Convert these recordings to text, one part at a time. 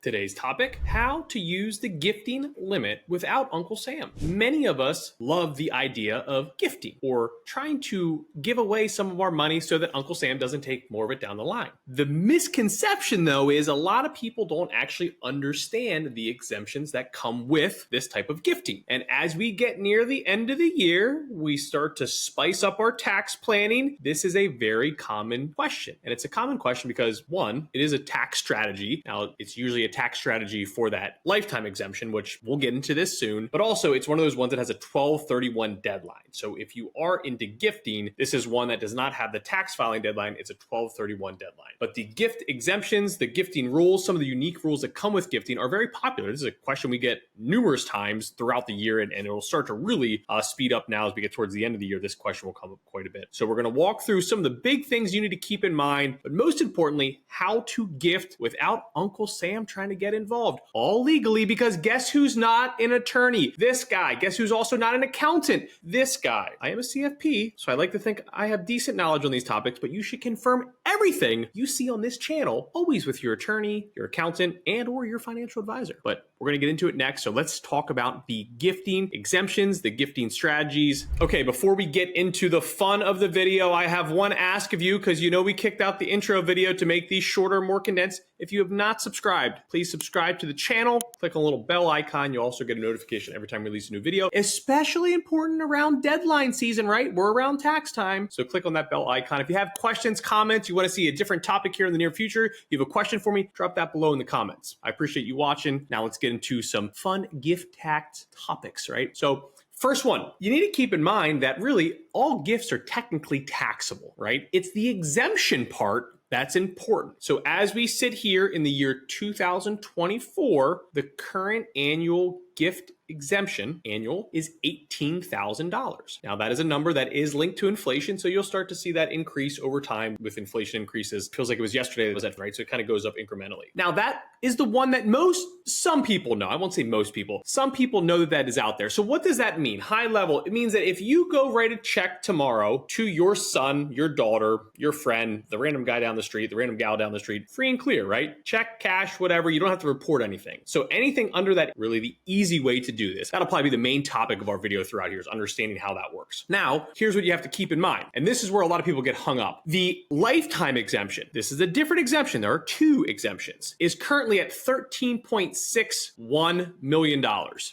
Today's topic, how to use the gifting limit without Uncle Sam. Many of us love the idea of gifting or trying to give away some of our money so that Uncle Sam doesn't take more of it down the line. The misconception though is a lot of people don't actually understand the exemptions that come with this type of gifting. And as we get near the end of the year, we start to spice up our tax planning. This is a very common question. And it's a common question because one, it is a tax strategy. Now it's usually a tax strategy for that lifetime exemption, which we'll get into this soon, but also it's one of those ones that has a 12/31 deadline. So if you are into gifting, this is one that does not have the tax filing deadline. It's a 12/31 deadline. But the gift exemptions, the gifting rules, some of the unique rules that come with gifting are very popular. This is a question we get numerous times throughout the year, and it will start to really speed up now as we get towards the end of the year. This question will come up quite a bit. So we're going to walk through some of the big things you need to keep in mind, but most importantly, how to gift without Uncle Sam trying to get involved, all legally, because guess who's not an attorney? This guy. Guess who's also not an accountant? This guy. I am a CFP, so I like to think I have decent knowledge on these topics, but you should confirm everything you see on this channel, always with your attorney, your accountant, and or your financial advisor. But we're going to get into it next, so let's talk about the gifting exemptions, the gifting strategies. Okay, before we get into the fun of the video, I have one ask of you, because you know we kicked out the intro video to make these shorter, more condensed. If you have not subscribed, please subscribe to the channel. Click on the little bell icon. You'll also get a notification every time we release a new video. Especially important around deadline season, right? We're around tax time. So click on that bell icon. If you have questions, comments, you want to see a different topic here in the near future, you have a question for me, drop that below in the comments. I appreciate you watching. Now let's get into some fun gift tax topics, right? So first one, you need to keep in mind that really all gifts are technically taxable, right? It's the exemption part that's important. So as we sit here in the year 2024, the current annual gift exemption annual is $18,000. Now that is a number that is linked to inflation, so you'll start to see that increase over time with inflation increases. Feels like it was yesterday that was that, right? So it kind of goes up incrementally. Now that is the one that some people know. I won't say most people. Some people know that that is out there. So what does that mean? High level, it means that if you go write a check tomorrow to your son, your daughter, your friend, the random guy down the street, the random gal down the street, free and clear, right? Check, cash, whatever. You don't have to report anything. So anything under that, really the easy way to do this. That'll probably be the main topic of our video throughout here, is understanding how that works. Now, here's what you have to keep in mind. And this is where a lot of people get hung up. The lifetime exemption, this is a different exemption. There are two exemptions, is currently at $13.61 million.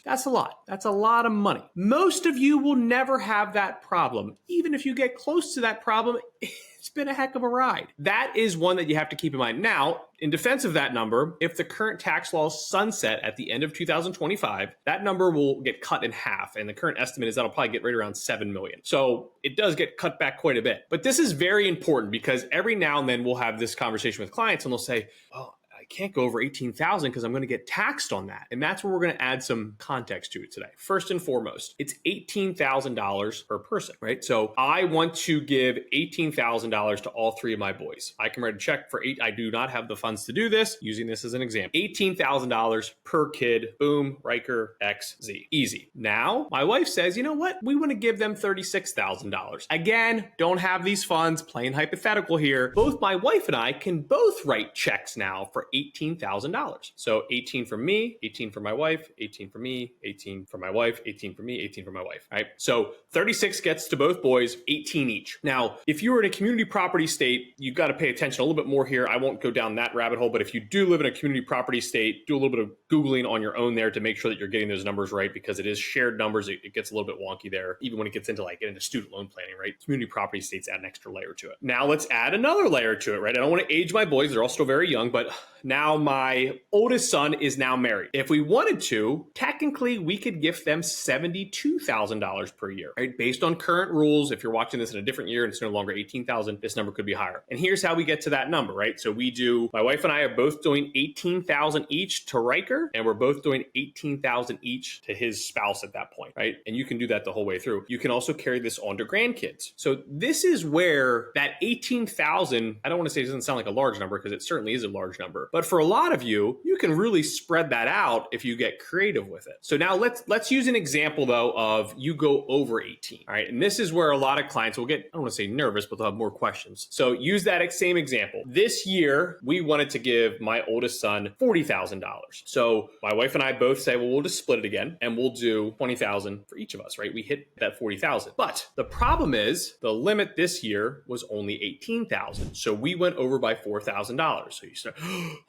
That's a lot. That's a lot of money. Most of you will never have that problem. Even if you get close to that problem, it's been a heck of a ride. That is one that you have to keep in mind. Now, in defense of that number, if the current tax laws sunset at the end of 2025, that number will get cut in half. And the current estimate is that'll probably get right around 7 million. So it does get cut back quite a bit. But this is very important because every now and then we'll have this conversation with clients and they'll say, oh, I can't go over 18,000 because I'm going to get taxed on that. And that's where we're going to add some context to it today. First and foremost, it's $18,000 per person, right? So I want to give $18,000 to all three of my boys. I can write a check for I do not have the funds to do this, using this as an example. $18,000 per kid, boom, Riker, X, Z. Easy. Now, my wife says, you know what? We want to give them $36,000. Again, don't have these funds, plain hypothetical here. Both my wife and I can both write checks now for $18,000. So 18 for me, 18 for my wife, 18 for me, 18 for my wife, 18 for me, 18 for my wife, right? So 36 gets to both boys, 18 each. Now, if you were in a community property state, you've got to pay attention a little bit more here. I won't go down that rabbit hole, but if you do live in a community property state, do a little bit of Googling on your own there to make sure that you're getting those numbers right, because it is shared numbers. It gets a little bit wonky there, even when it gets into student loan planning, right? Community property states add an extra layer to it. Now let's add another layer to it, right? I don't want to age my boys. They're all still very young, but now my oldest son is now married. If we wanted to, technically we could gift them $72,000 per year, right? Based on current rules, if you're watching this in a different year and it's no longer 18,000, this number could be higher. And here's how we get to that number, right? So my wife and I are both doing 18,000 each to Riker, and we're both doing 18,000 each to his spouse at that point, right? And you can do that the whole way through. You can also carry this on to grandkids. So this is where that 18,000, I don't want to say it doesn't sound like a large number because it certainly is a large number, But for a lot of you, you can really spread that out if you get creative with it. So now let's use an example though of you go over 18. All right. And this is where a lot of clients will get, I don't want to say nervous, but they'll have more questions. So use that same example. This year, we wanted to give my oldest son $40,000. So my wife and I both say, well, we'll just split it again and we'll do $20,000 for each of us, right? We hit that $40,000. But the problem is the limit this year was only $18,000. So we went over by $4,000. So you start,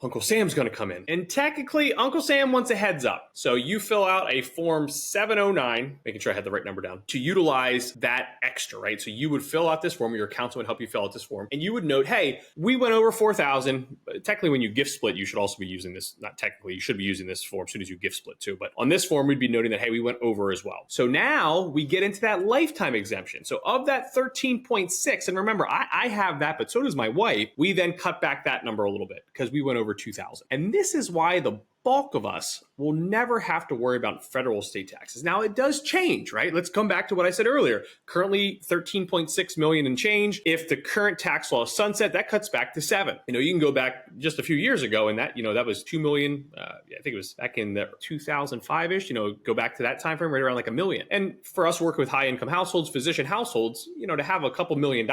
Uncle Sam's going to come in. And technically, Uncle Sam wants a heads up. So you fill out a form 709, making sure I had the right number down, to utilize that extra, right? So you would fill out this form, your accountant would help you fill out this form, and you would note, hey, we went over 4,000. Technically, when you gift split, you should also be using this, not technically, you should be using this form as soon as you gift split too. But on this form, we'd be noting that, hey, we went over as well. So now we get into that lifetime exemption. So of that 13.6, and remember, I have that, but so does my wife, we then cut back that number a little bit because we went over 2,000. And this is why the bulk of us will never have to worry about federal estate taxes. Now, it does change, right? Let's come back to what I said earlier. Currently, 13.6 million and change. If the current tax law is sunset, that cuts back to 7. You can go back just a few years ago, and that, that was 2 million. I think it was back in the 2005-ish, go back to that time frame, right around like $1 million. And for us working with high-income households, physician households, to have a couple $1 million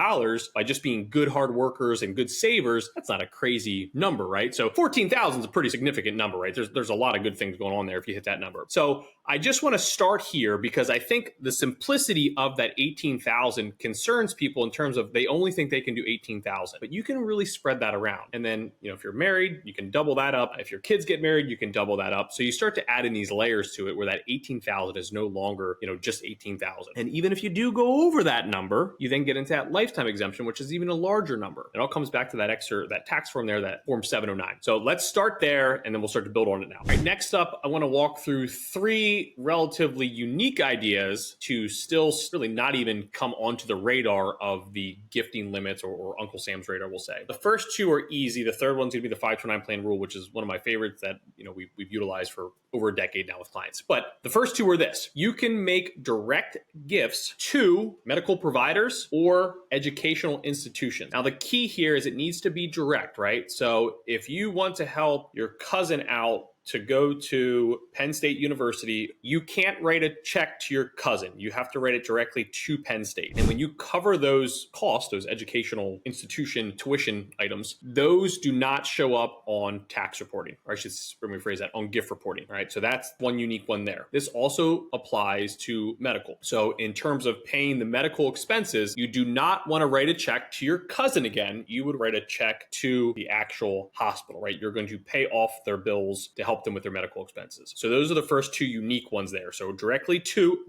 by just being good hard workers and good savers, that's not a crazy number, right? So 14,000 is a pretty significant number, right? There's a lot of good things going on there if you hit that number. So I just want to start here because I think the simplicity of that 18,000 concerns people in terms of they only think they can do 18,000, but you can really spread that around. And then, if you're married, you can double that up. If your kids get married, you can double that up. So you start to add in these layers to it where that 18,000 is no longer, just 18,000. And even if you do go over that number, you then get into that lifetime exemption, which is even a larger number. It all comes back to that tax form there, that form 709. So let's start there and then we'll start to build on it now. All right, next up, I want to walk through 3 relatively unique ideas to still really not even come onto the radar of the gifting limits or Uncle Sam's radar, we'll say. The first 2 are easy. The third one's going to be the 529 plan rule, which is one of my favorites that we've utilized for over a decade now with clients. But the first 2 are this. You can make direct gifts to medical providers or educational institutions. Now, the key here is it needs to be direct, right? So if you want to help your cousin out to go to Penn State University, you can't write a check to your cousin. You have to write it directly to Penn State. And when you cover those costs, those educational institution tuition items, those do not show up on tax reporting, or I should rephrase that, on gift reporting, all right? So that's one unique one there. This also applies to medical. So in terms of paying the medical expenses, you do not want to write a check to your cousin again. You would write a check to the actual hospital, right? You're going to pay off their bills to help them with their medical expenses. So those are the first 2 unique ones there. So directly to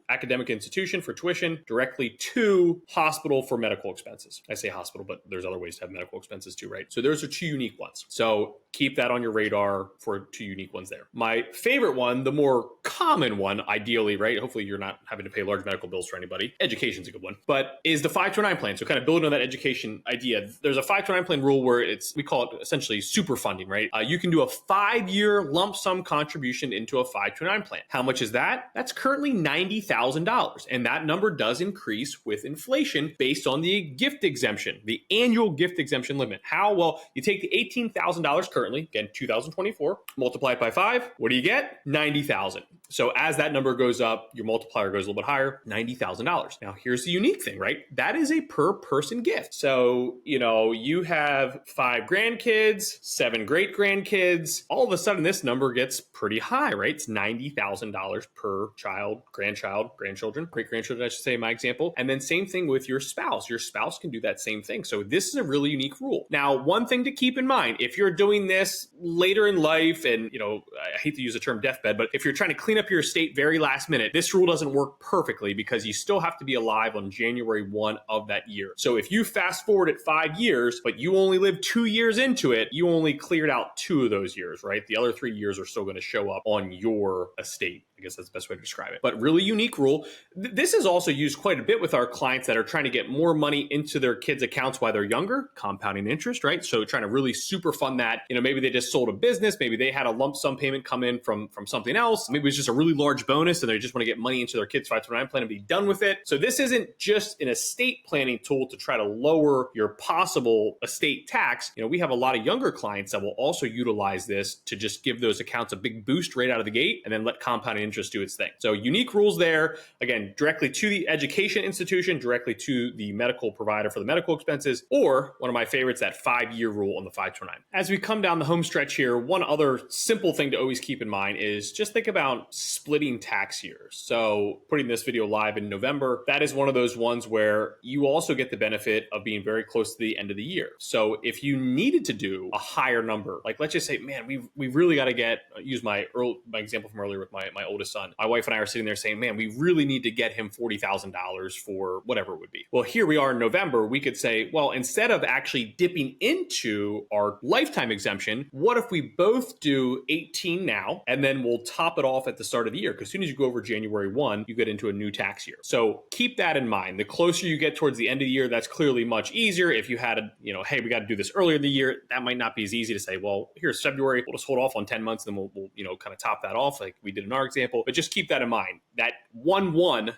academic institution for tuition, directly to hospital for medical expenses. I say hospital, but there's other ways to have medical expenses too, right? So those are 2 unique ones. So keep that on your radar for 2 unique ones there. My favorite one, the more common one, ideally, right? Hopefully you're not having to pay large medical bills for anybody. Education's a good one, but is the 529 plan. So kind of building on that education idea, there's a 529 plan rule where we call it essentially super funding, right? You can do a 5-year lump sum contribution into a 529 plan. How much is that? That's currently $90,000. And that number does increase with inflation based on the gift exemption, the annual gift exemption limit. How? Well, you take the $18,000 currently, again, 2024, multiply it by 5. What do you get? $90,000. So as that number goes up, your multiplier goes a little bit higher, $90,000. Now, here's the unique thing, right? That is a per person gift. So, you have 5 grandkids, 7 great grandkids. All of a sudden, this number gets pretty high, right? It's $90,000 per child, grandchild, grandchildren, great grandchildren, I should say, in my example. And then same thing with your spouse. Your spouse can do that same thing. So this is a really unique rule. Now, one thing to keep in mind, if you're doing this later in life and, I hate to use the term deathbed, but if you're trying to clean up your estate very last minute, this rule doesn't work perfectly because you still have to be alive on January 1 of that year. So if you fast forward at 5 years, but you only live 2 years into it, you only cleared out 2 of those years, right? The other 3 years are still going to show up on your estate I guess that's the best way to describe it. But really unique rule. This is also used quite a bit with our clients that are trying to get more money into their kids' accounts while they're younger, compounding interest, right? So trying to really super fund that. Maybe they just sold a business, maybe they had a lump sum payment come in from something else. Maybe it was just a really large bonus and they just want to get money into their kids' 529 plan and be done with it. So this isn't just an estate planning tool to try to lower your possible estate tax. We have a lot of younger clients that will also utilize this to just give those accounts a big boost right out of the gate and then let compounding interest do its thing. So unique rules there, again, directly to the education institution, directly to the medical provider for the medical expenses, or one of my favorites, that 5-year rule on the 529. As we come down the home stretch here, one other simple thing to always keep in mind is just think about splitting tax years. So putting this video live in November, that is one of those ones where you also get the benefit of being very close to the end of the year. So if you needed to do a higher number, like let's just say, man, we've really got to use my example from earlier with my oldest son. My wife and I are sitting there saying, man, we really need to get him $40,000 for whatever it would be. Well, here we are in November, we could say, well, instead of actually dipping into our lifetime exemption, what if we both do 18 now, and then we'll top it off at the start of the year? Because as soon as you go over January 1, you get into a new tax year. So keep that in mind. The closer you get towards the end of the year, that's clearly much easier. If you had hey, we got to do this earlier in the year, that might not be as easy to say, well, here's February, we'll just hold off on 10 months, and then we'll kind of top that off like we did in our example. But just keep that in mind. That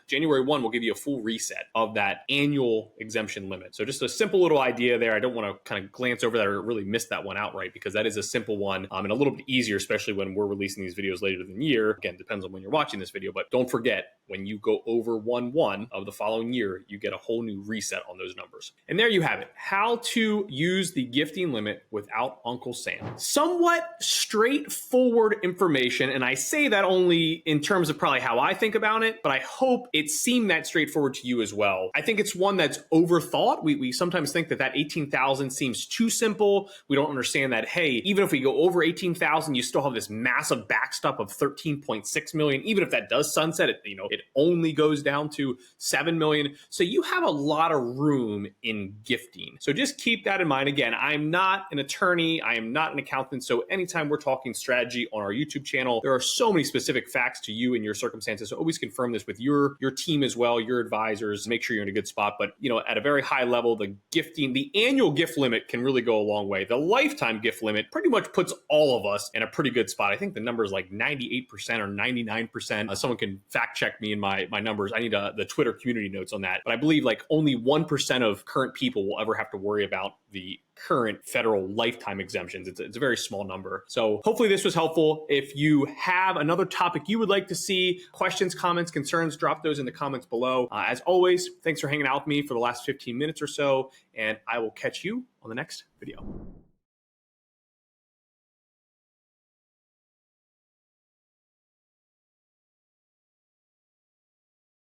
January 1 will give you a full reset of that annual exemption limit. So just a simple little idea there. I don't want to kind of glance over that or really miss that one outright, because that is a simple one and a little bit easier, especially when we're releasing these videos later in the year. Again, depends on when you're watching this video, but don't forget, when you go over 1/1 of the following year, you get a whole new reset on those numbers. And there you have it. How to use the gifting limit without Uncle Sam. Somewhat straightforward information, and I say that only in terms of probably how I think about it, but I hope it seemed that straightforward to you as well. I think it's one that's overthought. We sometimes think that 18,000 seems too simple. We don't understand that, hey, even if we go over 18,000, you still have this massive backstop of 13.6 million. Even if that does sunset, it only goes down to 7 million. So you have a lot of room in gifting. So just keep that in mind. Again, I'm not an attorney. I am not an accountant. So anytime we're talking strategy on our YouTube channel, there are so many specific facts to you and your circumstances. So always confirm this with your team as well, your advisors. Make sure you're in a good spot. But at a very high level, the annual gift limit can really go a long way. The lifetime gift limit pretty much puts all of us in a pretty good spot. I think the number is like 98% or 99%. Someone can fact check me in my numbers. I need the Twitter community notes on that. But I believe like only 1% of current people will ever have to worry about the current federal lifetime exemptions. It's a very small number. So hopefully this was helpful. If you have another topic you would like to see, questions, comments, concerns, drop those in the comments below. As always, thanks for hanging out with me for the last 15 minutes or so, and I will catch you on the next video.